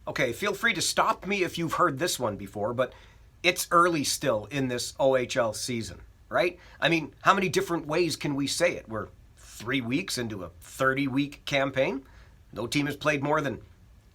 Okay, feel free to stop me if you've heard this one before, but it's early still in this OHL season, right? I mean, how many different ways can we say it? We're 3 weeks into a 30-week campaign. No team has played more than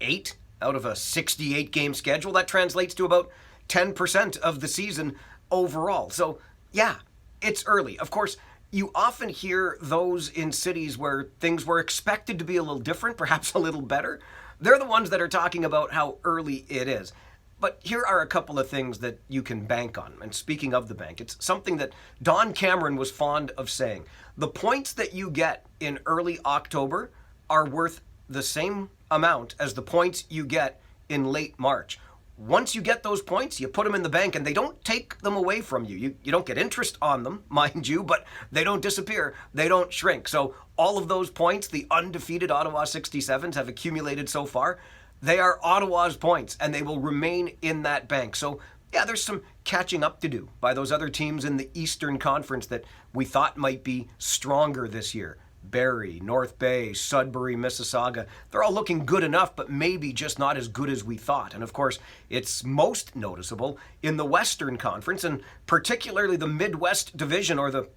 8 out of a 68-game schedule. That translates to about 10% of the season overall. So, yeah, it's early. Of course, you often hear those in cities where things were expected to be a little different, perhaps a little better. They're the ones that are talking about how early it is. But here are a couple of things that you can bank on. And speaking of the bank, it's something that Don Cameron was fond of saying. The points that you get in early October are worth the same amount as the points you get in late March. Once you get those points, you put them in the bank and they don't take them away from you. You don't get interest on them, mind you, but they don't disappear. They don't shrink. So all of those points the undefeated Ottawa 67s have accumulated so far, they are Ottawa's points and they will remain in that bank. So yeah, there's some catching up to do by those other teams in the Eastern Conference that we thought might be stronger this year. Barrie, North Bay, Sudbury, Mississauga, they're all looking good enough, but maybe just not as good as we thought. And of course, it's most noticeable in the Western Conference, and particularly the Midwest Division, or the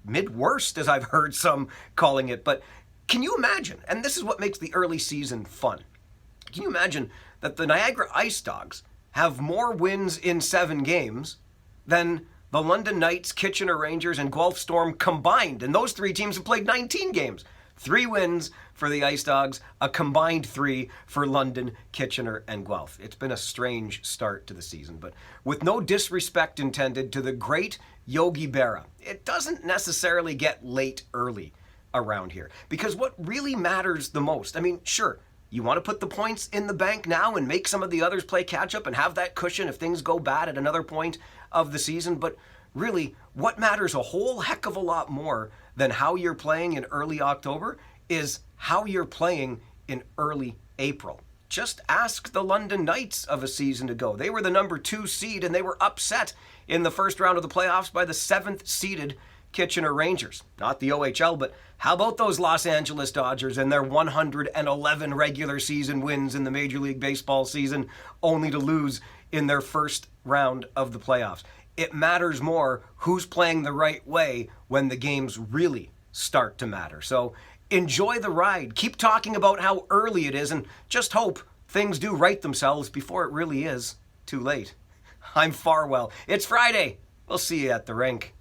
Midworst, as I've heard some calling it. But can you imagine, and this is what makes the early season fun, can you imagine that the Niagara Ice Dogs have more wins in 7 games than the London Knights, Kitchener Rangers, and Guelph Storm combined? And those 3 teams have played 19 games. 3 wins for the Ice Dogs, a combined 3 for London, Kitchener, and Guelph. It's been a strange start to the season, but with no disrespect intended to the great Yogi Berra, it doesn't necessarily get late early around here. Because what really matters the most, I mean, sure, you want to put the points in the bank now and make some of the others play catch up and have that cushion if things go bad at another point of the season. But really, what matters a whole heck of a lot more than how you're playing in early October is how you're playing in early April. Just ask the London Knights of a season ago. They were the number 2 seed and they were upset in the first round of the playoffs by the 7th seeded Kitchener Rangers. Not the OHL, but how about those Los Angeles Dodgers and their 111 regular season wins in the Major League Baseball season, only to lose in their first round of the playoffs? It matters more who's playing the right way when the games really start to matter. So enjoy the ride. Keep talking about how early it is and just hope things do right themselves before it really is too late. I'm Farwell. It's Friday. We'll see you at the rink.